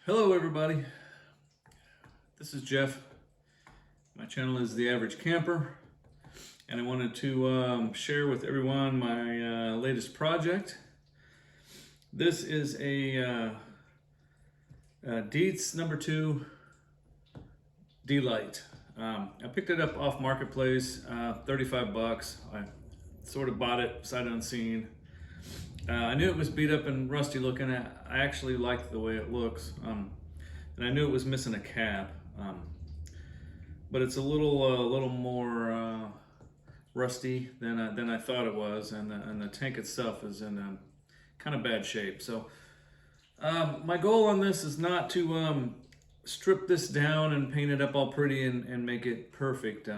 Hello everybody, this is Jeff. My channel is The Average Camper, and I wanted to share with everyone my latest project. This is a Dietz No. 2 D-Lite. I picked it up off Marketplace, 35 bucks. I sort of bought it sight unseen. I knew it was beat up and rusty looking. I actually liked the way it looks, and I knew it was missing a cap. But it's a little more rusty than I thought it was, and the tank itself is in kind of bad shape. So my goal on this is not to strip this down and paint it up all pretty and make it perfect.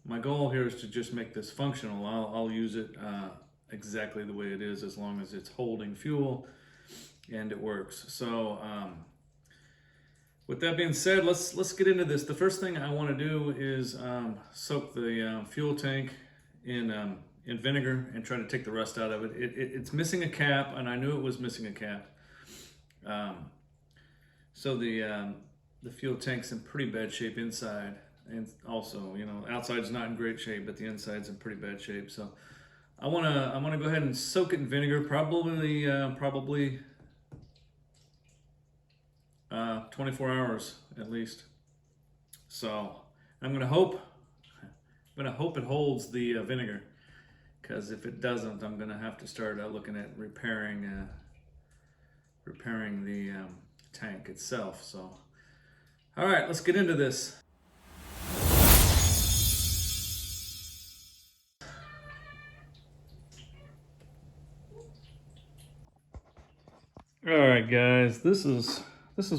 My goal here is to just make this functional. I'll use it exactly the way it is, as long as it's holding fuel and it works. So with that being said, let's get into this. The first thing I want to do is soak the fuel tank in vinegar and try to take the rust out of it. It's missing a cap, and I knew it was missing a cap. So the fuel tank's in pretty bad shape inside, and also, you know, outside's not in great shape, but the inside's in pretty bad shape. So I wanna go ahead and soak it in vinegar, probably 24 hours at least. So I'm gonna hope it holds the vinegar, because if it doesn't, I'm gonna have to start looking at repairing the tank itself. So all right, let's get into this. All right, guys, this is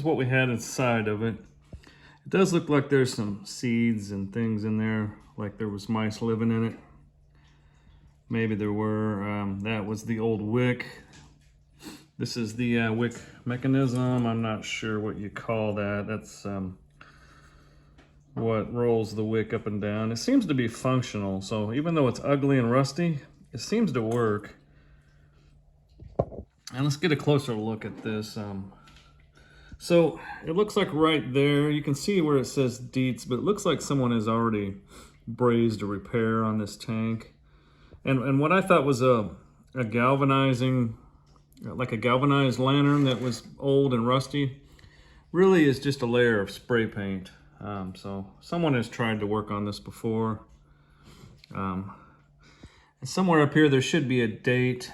what we had inside of it. It does look like there's some seeds and things in there, like there was mice living in it. Maybe there were. That was the old wick. This is the wick mechanism. I'm not sure what you call that. That's what rolls the wick up and down. It seems to be functional, so even though it's ugly and rusty, it seems to work. And let's get a closer look at this. So it looks like right there, you can see where it says Dietz, but it looks like someone has already brazed a repair on this tank. And what I thought was a galvanizing, like a galvanized lantern that was old and rusty, really is just a layer of spray paint. So someone has tried to work on this before. And somewhere up here there should be a date.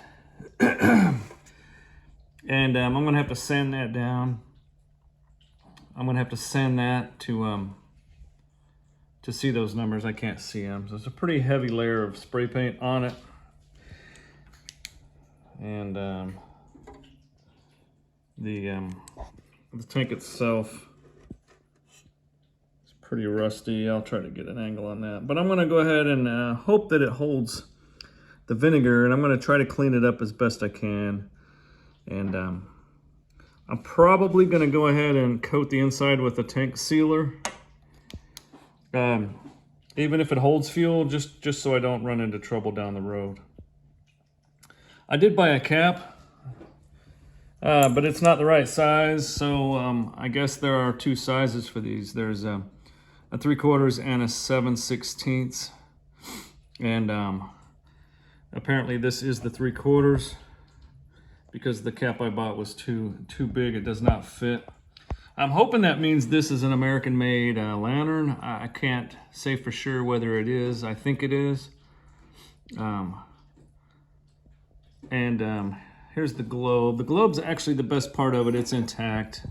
And I'm gonna have to sand that down. I'm gonna have to sand that to see those numbers. I can't see them. So it's a pretty heavy layer of spray paint on it. And the tank itself is pretty rusty. I'll try to get an angle on that. But I'm gonna go ahead and hope that it holds the vinegar, and I'm gonna try to clean it up as best I can. And I'm probably going to go ahead and coat the inside with a tank sealer, even if it holds fuel, just so I don't run into trouble down the road. I did buy a cap, but it's not the right size, so I guess there are two sizes for these. There's a 3/4 and a 7/16, and apparently this is the 3/4. Because the cap I bought was too big, it does not fit. I'm hoping that means this is an American-made lantern. I can't say for sure whether it is. I think it is. Here's the globe. The globe's actually the best part of it. It's intact.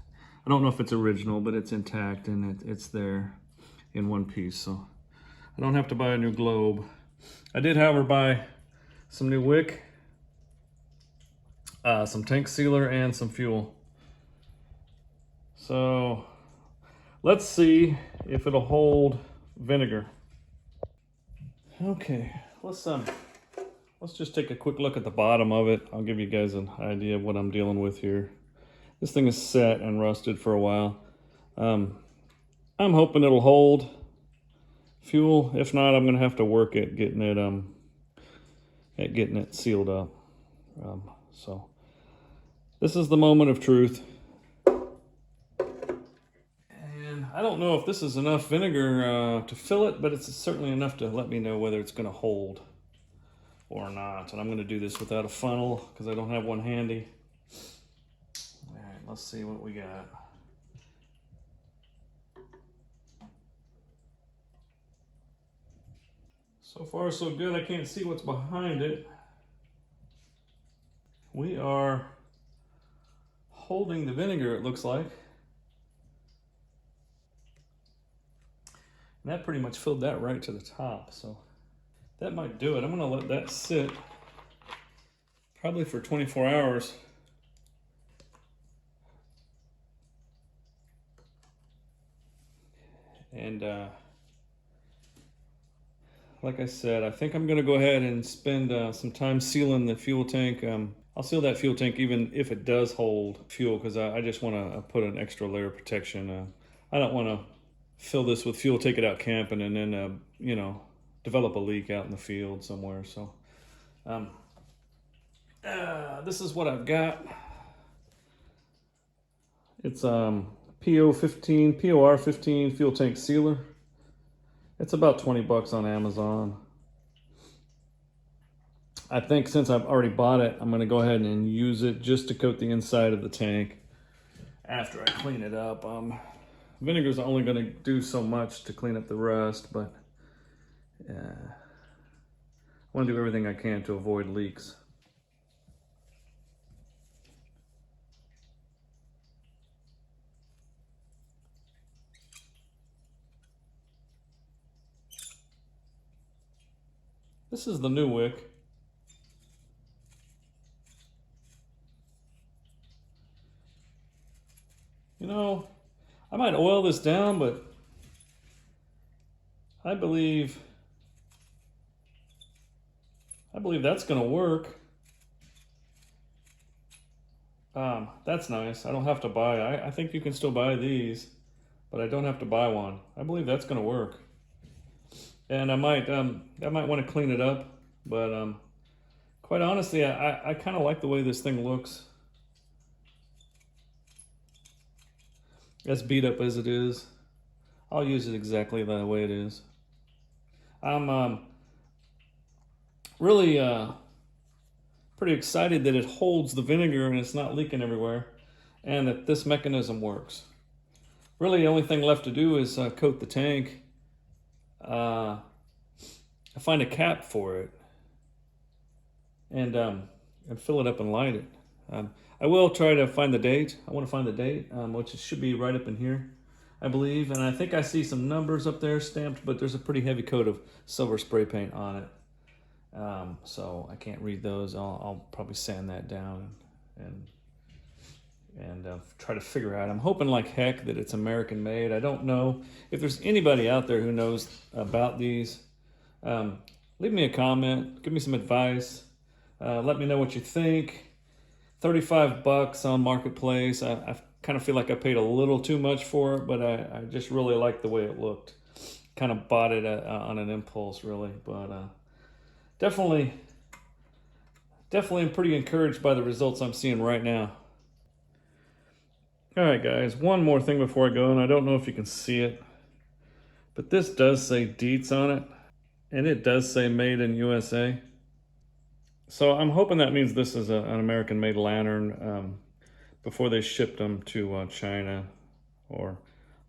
I don't know if it's original, but it's intact, and it's there in one piece. So I don't have to buy a new globe. I did, however, buy some new wick, some tank sealer, and some fuel. So let's see if it'll hold vinegar. Okay, let's just take a quick look at the bottom of it. I'll give you guys an idea of what I'm dealing with here. This thing is set and rusted for a while. I'm hoping it'll hold fuel. If not, I'm gonna have to work at getting it sealed up. So this is the moment of truth. I don't know if this is enough vinegar to fill it, but it's certainly enough to let me know whether it's going to hold or not. And I'm going to do this without a funnel because I don't have one handy. All right, let's see what we got. So far so good. I can't see what's behind it. We are holding the vinegar, it looks like. And that pretty much filled that right to the top, so that might do it. I'm gonna let that sit probably for 24 hours. And like I said, I think I'm gonna go ahead and spend some time sealing the fuel tank. I'll seal that fuel tank even if it does hold fuel, because I just wanna put an extra layer of protection. I don't wanna fill this with fuel, take it out camping, and then you know, develop a leak out in the field somewhere. So this is what I've got. It's POR 15 fuel tank sealer. It's about 20 bucks on Amazon. I think since I've already bought it, I'm gonna go ahead and use it just to coat the inside of the tank after I clean it up. Vinegar's only going to do so much to clean up the rust, but I want to do everything I can to avoid leaks. This is the new wick. You know, I might oil this down, but I believe that's gonna work. That's nice. I don't have to buy, I think you can still buy these, but I don't have to buy one. I believe that's gonna work. And I might want to clean it up, but quite honestly, I kind of like the way this thing looks. As beat up as it is, I'll use it exactly the way it is. I'm really pretty excited that it holds the vinegar and it's not leaking everywhere, and that this mechanism works. Really, the only thing left to do is coat the tank. Find a cap for it, and fill it up and light it. I will try to find the date. I want to find the date, which should be right up in here, I believe. And I think I see some numbers up there stamped, but there's a pretty heavy coat of silver spray paint on it. So I can't read those. I'll probably sand that down and try to figure out. I'm hoping like heck that it's American made. I don't know if there's anybody out there who knows about these. Leave me a comment, give me some advice. Let me know what you think. 35 bucks on Marketplace. I kind of feel like I paid a little too much for it, but I just really liked the way it looked. Kind of bought it on an impulse, really. But definitely I'm pretty encouraged by the results I'm seeing right now. All right, guys, one more thing before I go, and I don't know if you can see it, but this does say Dietz on it, and it does say made in USA. So I'm hoping that means this is an American-made lantern before they shipped them to China or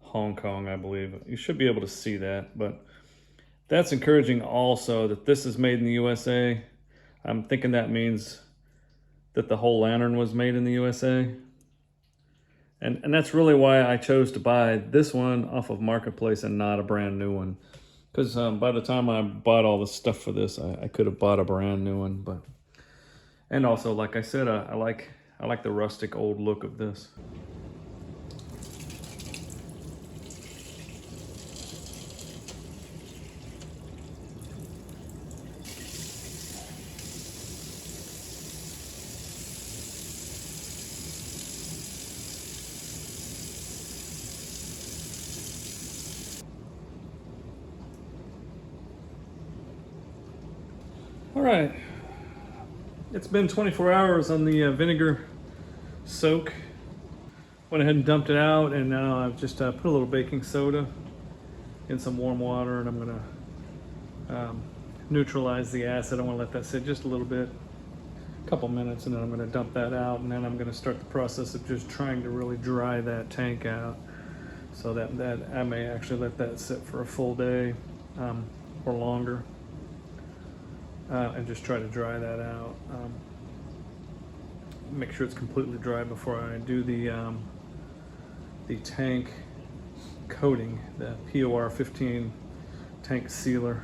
Hong Kong, I believe. You should be able to see that, but that's encouraging also that this is made in the USA. I'm thinking that means that the whole lantern was made in the USA. And that's really why I chose to buy this one off of Marketplace and not a brand new one. Because by the time I bought all the stuff for this, I could have bought a brand new one. But and also, like I said, I like the rustic old look of this. All right, it's been 24 hours on the vinegar soak. Went ahead and dumped it out, and now I've just put a little baking soda in some warm water, and I'm gonna neutralize the acid. I want to let that sit just a little bit, a couple minutes, and then I'm going to dump that out, and then I'm going to start the process of just trying to really dry that tank out, so that I may actually let that sit for a full day or longer, and just try to dry that out. Make sure it's completely dry before I do the tank coating, the POR 15 tank sealer.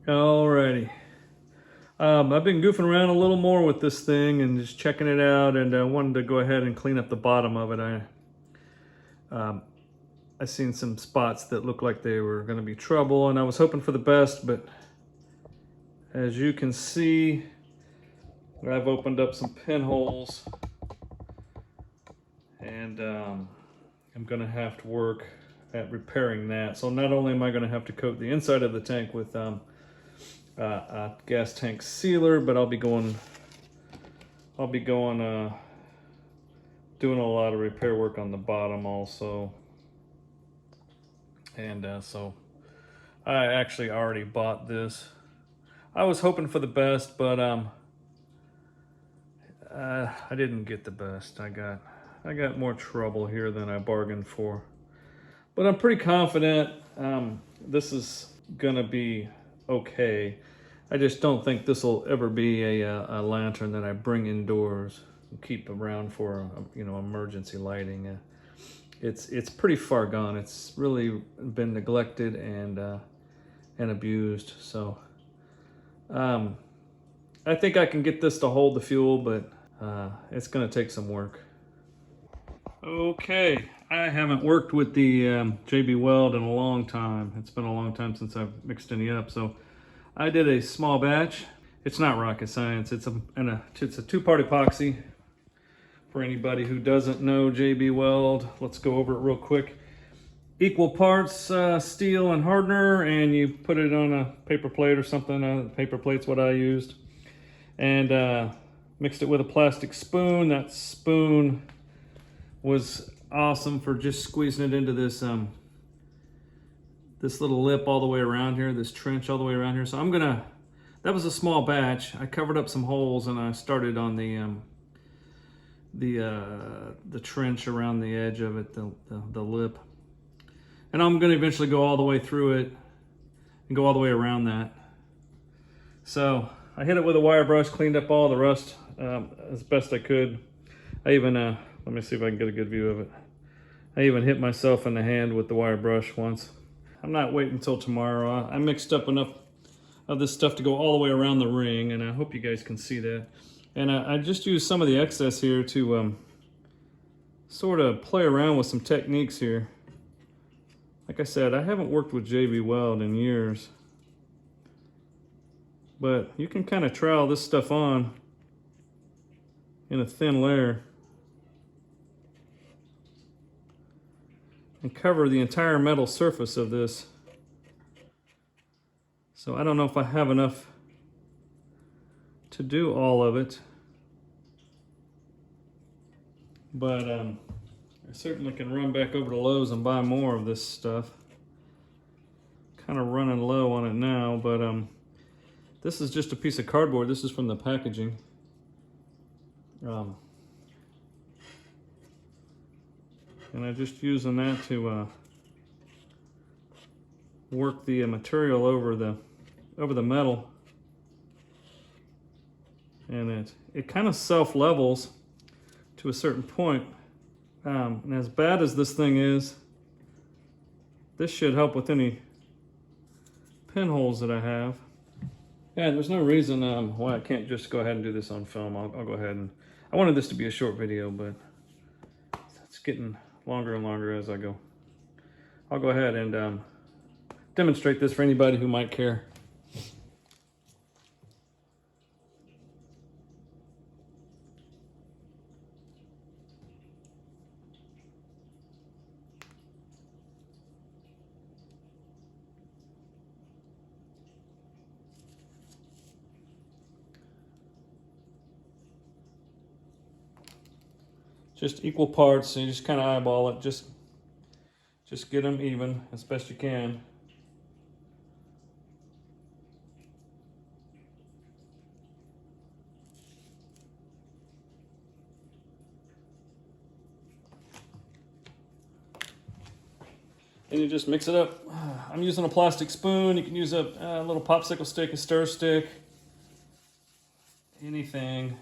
Alrighty. I've been goofing around a little more with this thing and just checking it out, and I wanted to go ahead and clean up the bottom of it. I seen some spots that looked like they were going to be trouble, and I was hoping for the best, but as you can see, I've opened up some pinholes, and I'm going to have to work at repairing that. So not only am I going to have to coat the inside of the tank with a gas tank sealer, but I'll be going doing a lot of repair work on the bottom also. And so I actually already bought this. I was hoping for the best, but I didn't get the best. I got more trouble here than I bargained for. But I'm pretty confident this is gonna be okay. I just don't think this will ever be a lantern that I bring indoors and keep around for emergency lighting. It's pretty far gone. It's really been neglected and abused. So I think I can get this to hold the fuel, but it's gonna take some work. Okay, I haven't worked with the JB Weld in a long time. It's been a long time since I've mixed any up, so I did a small batch. It's not rocket science. It's a two-part epoxy. For anybody who doesn't know JB Weld, let's go over it real quick. Equal parts steel and hardener, and you put it on a paper plate or something. Paper plate's what I used, and mixed it with a plastic spoon. That spoon was awesome for just squeezing it into this this little lip all the way around here, this trench all the way around here. So that was a small batch. I covered up some holes, and I started on the trench around the edge of it, the lip. And I'm gonna eventually go all the way through it and go all the way around that. So I hit it with a wire brush, cleaned up all the rust as best I could. I even, let me see if I can get a good view of it. I even hit myself in the hand with the wire brush once. I'm not waiting until tomorrow. I mixed up enough of this stuff to go all the way around the ring, and I hope you guys can see that. And I just used some of the excess here to sort of play around with some techniques here. Like I said, I haven't worked with JB Weld in years, but you can kind of trowel this stuff on in a thin layer and cover the entire metal surface of this. So I don't know if I have enough to do all of it, but I certainly can run back over to Lowe's and buy more of this stuff. Kind of running low on it now, but this is just a piece of cardboard. This is from the packaging. And I'm just using that to work the material over the metal, and it kind of self-levels to a certain point. And as bad as this thing is, this should help with any pinholes that I have. Yeah, there's no reason why I can't just go ahead and do this on film. I'll go ahead and, I wanted this to be a short video, but let's getting longer and longer as I go. I'll go ahead and demonstrate this for anybody who might care. Just equal parts, so you just kind of eyeball it. Just get them even as best you can. And you just mix it up. I'm using a plastic spoon. You can use a little popsicle stick, a stir stick, anything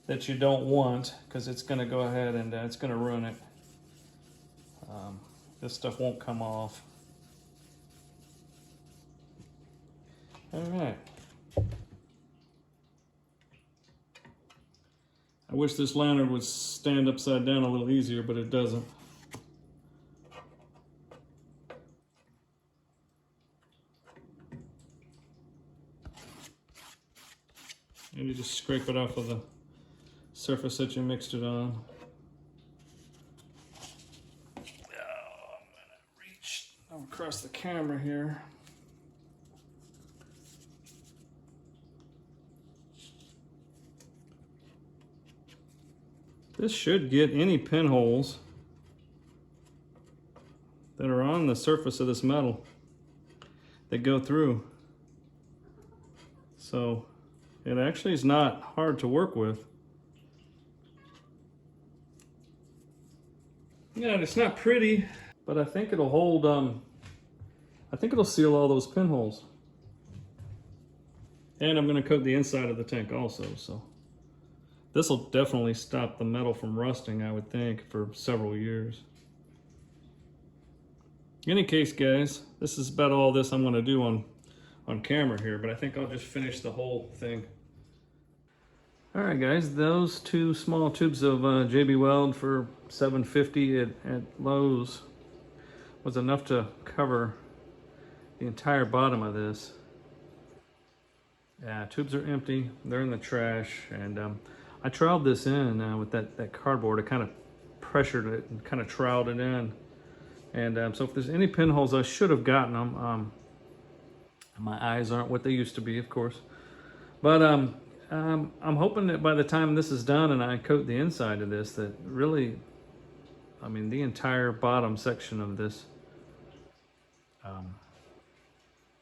that you don't want, because it's going to go ahead and it's going to ruin it. This stuff won't come off. All right. I wish this lantern would stand upside down a little easier, but it doesn't. And you just scrape it off of the surface that you mixed it on. Oh, I'm gonna reach across the camera here. This should get any pinholes that are on the surface of this metal that go through. So it actually is not hard to work with. Yeah, it's not pretty, but I think it'll hold, I think it'll seal all those pinholes. And I'm gonna coat the inside of the tank also, so. This will definitely stop the metal from rusting, I would think, for several years. In any case, guys, this is about all this I'm gonna do on camera here, but I think I'll just finish the whole thing. All right, guys, those two small tubes of JB Weld for $7.50 at Lowe's was enough to cover the entire bottom of this. Yeah, tubes are empty, they're in the trash, and I troweled this in with that cardboard. I kind of pressured it and kind of troweled it in. And so if there's any pinholes, I should have gotten them. My eyes aren't what they used to be, of course. But I'm hoping that by the time this is done and I coat the inside of this, that really, I mean, the entire bottom section of this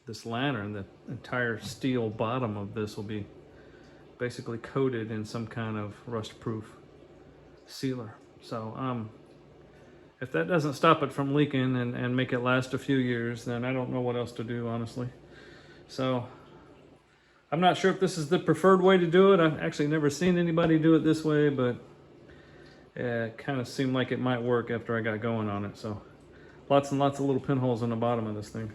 this lantern, the entire steel bottom of this will be basically coated in some kind of rust-proof sealer. So if that doesn't stop it from leaking and make it last a few years, then I don't know what else to do, honestly. So I'm not sure if this is the preferred way to do it. I've actually never seen anybody do it this way, but it kind of seemed like it might work after I got going on it. So lots and lots of little pinholes in the bottom of this thing.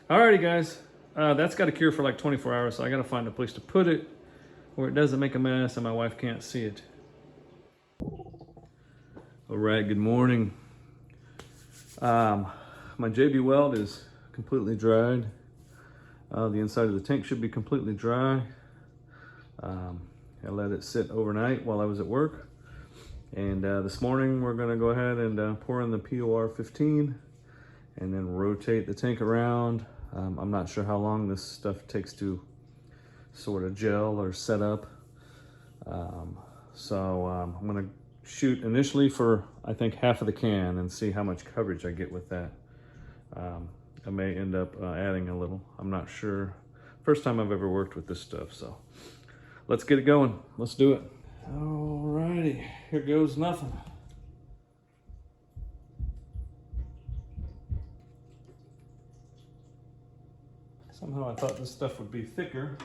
Alrighty, guys, that's got to cure for like 24 hours, so I got to find a place to put it where it doesn't make a mess and my wife can't see it. All right, good morning. My JB Weld is completely dried. The inside of the tank should be completely dry. I let it sit overnight while I was at work. And this morning we're gonna go ahead and pour in the POR 15 and then rotate the tank around. I'm not sure how long this stuff takes to sort of gel or set up. So I'm gonna shoot initially for, I think, half of the can and see how much coverage I get with that. I may end up adding a little, I'm not sure. First time I've ever worked with this stuff, so let's get it going. Let's do it. Alrighty, here goes nothing. Somehow I thought this stuff would be thicker.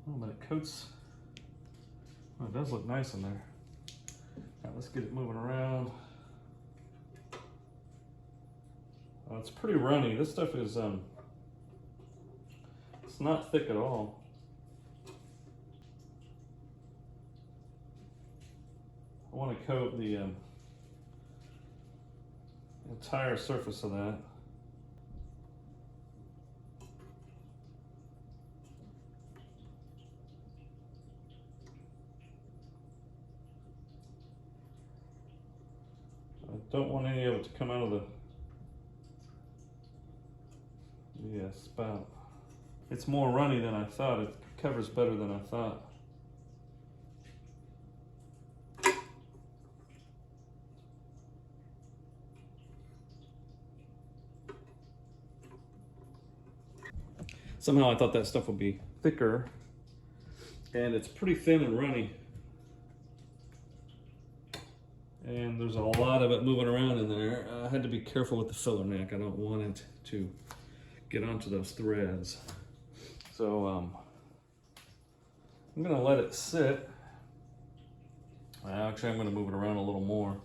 Oh, but it coats. Oh, it does look nice in there. Now let's get it moving around. Oh, it's pretty runny. This stuff is it's not thick at all. I want to coat the entire surface of that. I don't want any of it to come out of the spout. It's more runny than I thought. It covers better than I thought. Somehow I thought that stuff would be thicker, and it's pretty thin and runny. And there's a lot of it moving around in there. I had to be careful with the filler neck. I don't want it to get onto those threads. So I'm gonna let it sit. Actually, I'm gonna move it around a little more.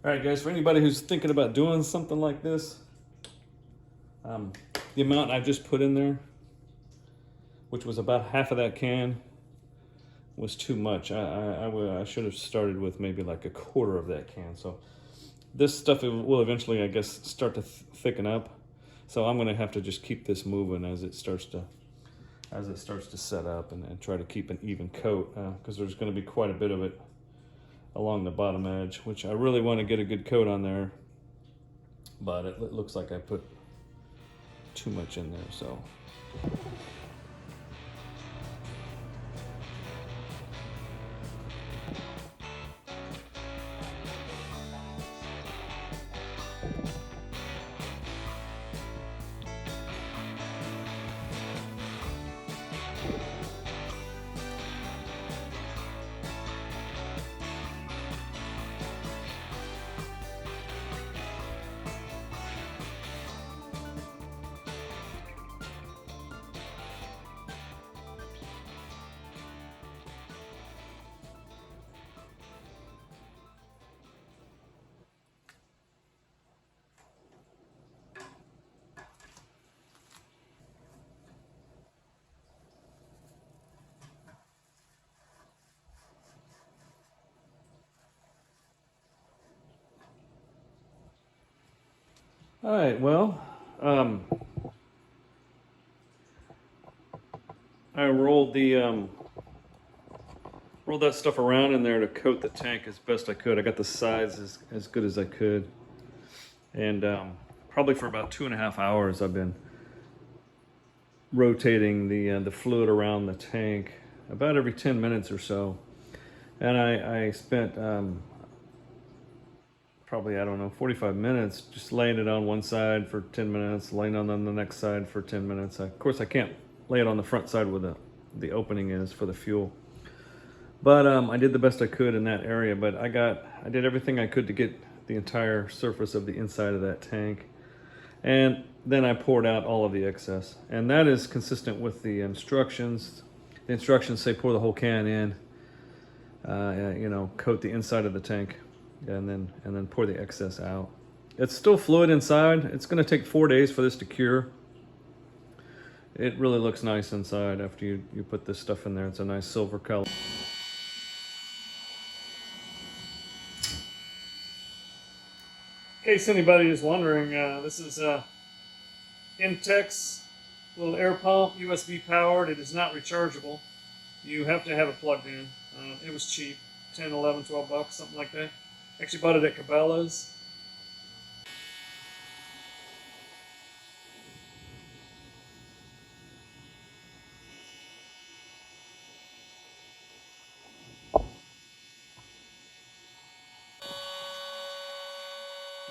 All right, guys, for anybody who's thinking about doing something like this, the amount I just put in there, which was about half of that can, was too much. I should have started with maybe like a quarter of that can. So this stuff will eventually, I guess, start to thicken up. So I'm gonna have to just keep this moving as it starts to set up, and try to keep an even coat, because there's gonna be quite a bit of it along the bottom edge, which I really want to get a good coat on there, but it looks like I put too much in there, so. All right, well, I rolled that stuff around in there to coat the tank as best I could. I got the sides as good as I could. And probably for about 2.5 hours, I've been rotating the fluid around the tank about every 10 minutes or so. And I spent probably, I don't know, 45 minutes just laying it on one side for 10 minutes, laying on the next side for 10 minutes. Of course, I can't lay it on the front side where the opening is for the fuel. But I did the best I could in that area, but I did everything I could to get the entire surface of the inside of that tank. And then I poured out all of the excess. And that is consistent with the instructions. The instructions say pour the whole can in, coat the inside of the tank, and then pour the excess out. It's still fluid inside. It's gonna take 4 days for this to cure. It really looks nice inside after you put this stuff in there. It's a nice silver color. In case anybody is wondering, this is Intex little air pump, USB powered. It is not rechargeable. You have to have it plugged in. It was cheap, 10, 11, 12 bucks, something like that. Actually bought it at Cabela's.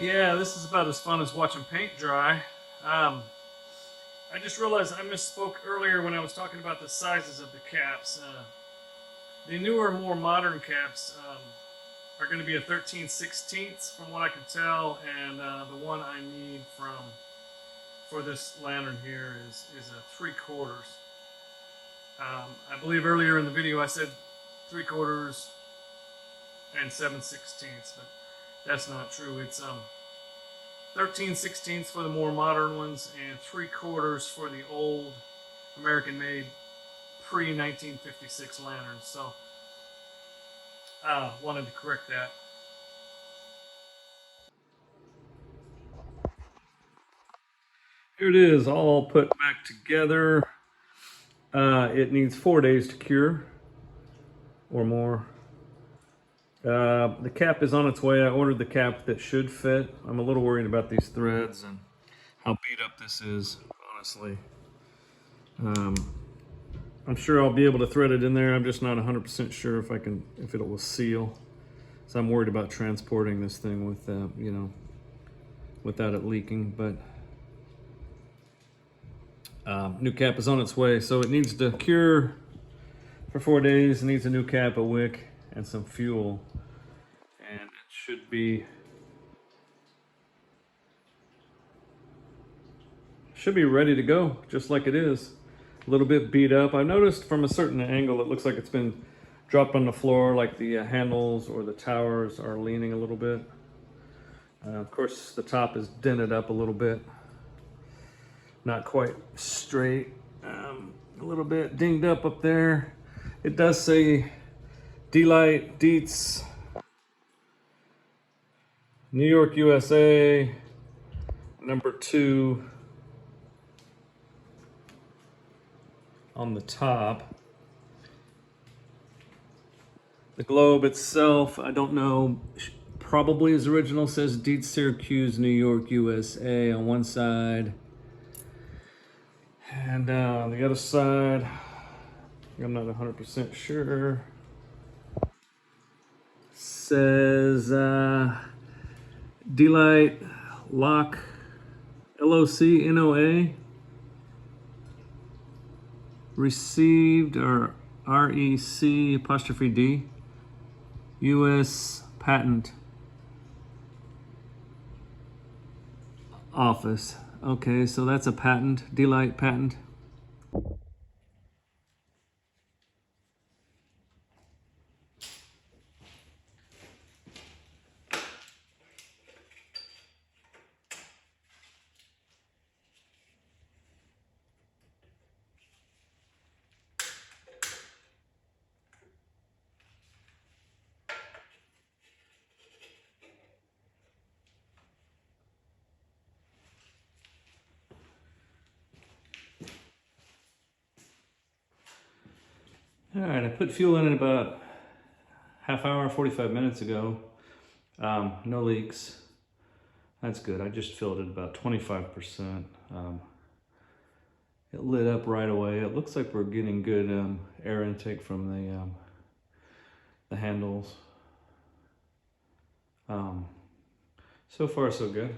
Yeah, this is about as fun as watching paint dry. I just realized I misspoke earlier when I was talking about the sizes of the caps. The newer, more modern caps are going to be a 13/16 from what I can tell, and the one I need for this lantern here is a 3/4. I believe earlier in the video I said 3/4 and 7/16, but that's not true. It's 13/16 for the more modern ones and 3/4 for the old American-made pre-1956 lanterns, so wanted to correct that. Here it is, all put back together. It needs 4 days to cure or more. The cap is on its way. I ordered the cap that should fit. I'm a little worried about these threads and how beat up this is, honestly. I'm sure I'll be able to thread it in there. I'm just not 100% sure if it will seal. So I'm worried about transporting this thing with, without it leaking. But new cap is on its way, so it needs to cure for 4 days. It needs a new cap, a wick, and some fuel. And it should be ready to go, just like it is. A little bit beat up. I noticed from a certain angle it looks like it's been dropped on the floor, like the handles or the towers are leaning a little bit. Of course, the top is dented up a little bit. Not quite straight. A little bit dinged up there. It does say D-Lite, Dietz, New York, USA, #2 on the top. The globe itself, I don't know, probably is original, says Dietz, Syracuse, New York, USA on one side. And on the other side, I'm not 100% sure. Says D-Lite lock, LOCNOA, received, or REC''D, U.S. Patent Office. Okay, so that's a patent, D-Lite patent. All right, I put fuel in it about half hour, 45 minutes ago. No leaks. That's good. I just filled it about 25%. It lit up right away. It looks like we're getting good air intake from the handles. So far, so good.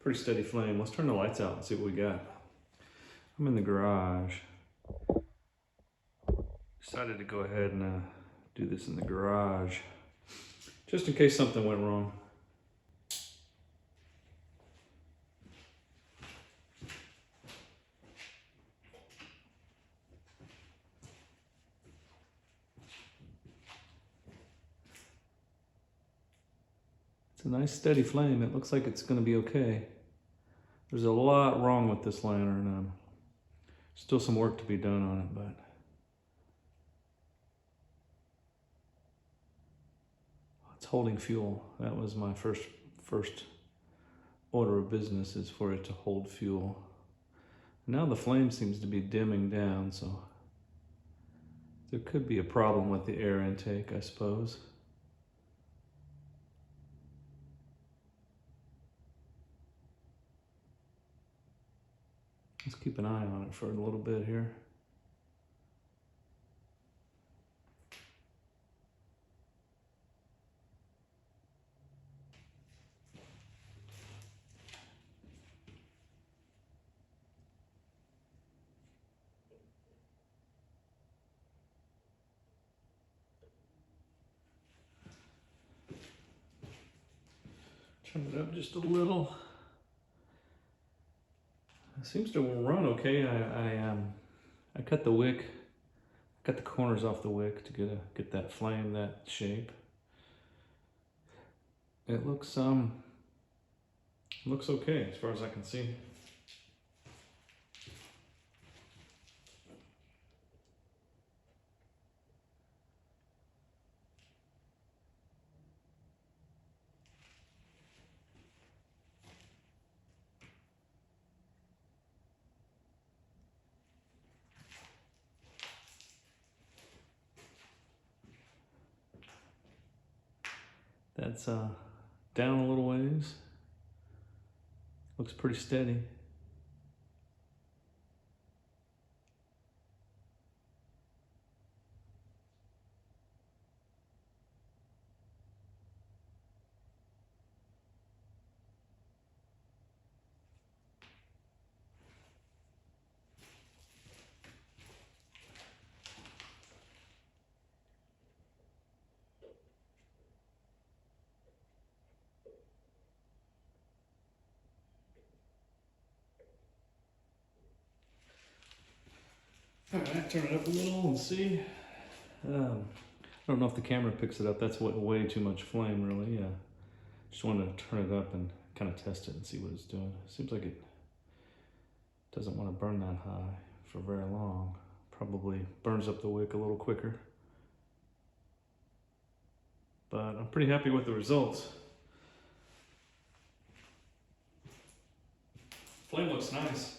Pretty steady flame. Let's turn the lights out and see what we got. I'm in the garage. Decided to go ahead and do this in the garage, just in case something went wrong. It's a nice steady flame. It looks like it's going to be okay. There's a lot wrong with this lantern. Still some work to be done on it, but it's holding fuel. That was my first order of business, is for it to hold fuel. Now the flame seems to be dimming down, so there could be a problem with the air intake, I suppose. Let's keep an eye on it for a little bit here. Turn it up just a little. It seems to run okay. I cut the wick, cut the corners off the wick to get that flame, that shape. It looks okay as far as I can see. That's down a little ways. Looks pretty steady. All right, turn it up a little and see. I don't know if the camera picks it up. That's way too much flame, really. Yeah. Just want to turn it up and kind of test it and see what it's doing. Seems like it doesn't want to burn that high for very long. Probably burns up the wick a little quicker. But I'm pretty happy with the results. Flame looks nice.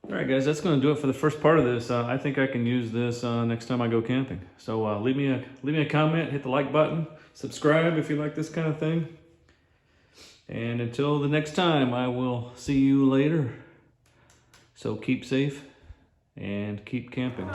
All right, guys, that's going to do it for the first part of this. I think I can use this next time I go camping. So leave me a comment, hit the like button, subscribe if you like this kind of thing. And until the next time, I will see you later. So keep safe and keep camping.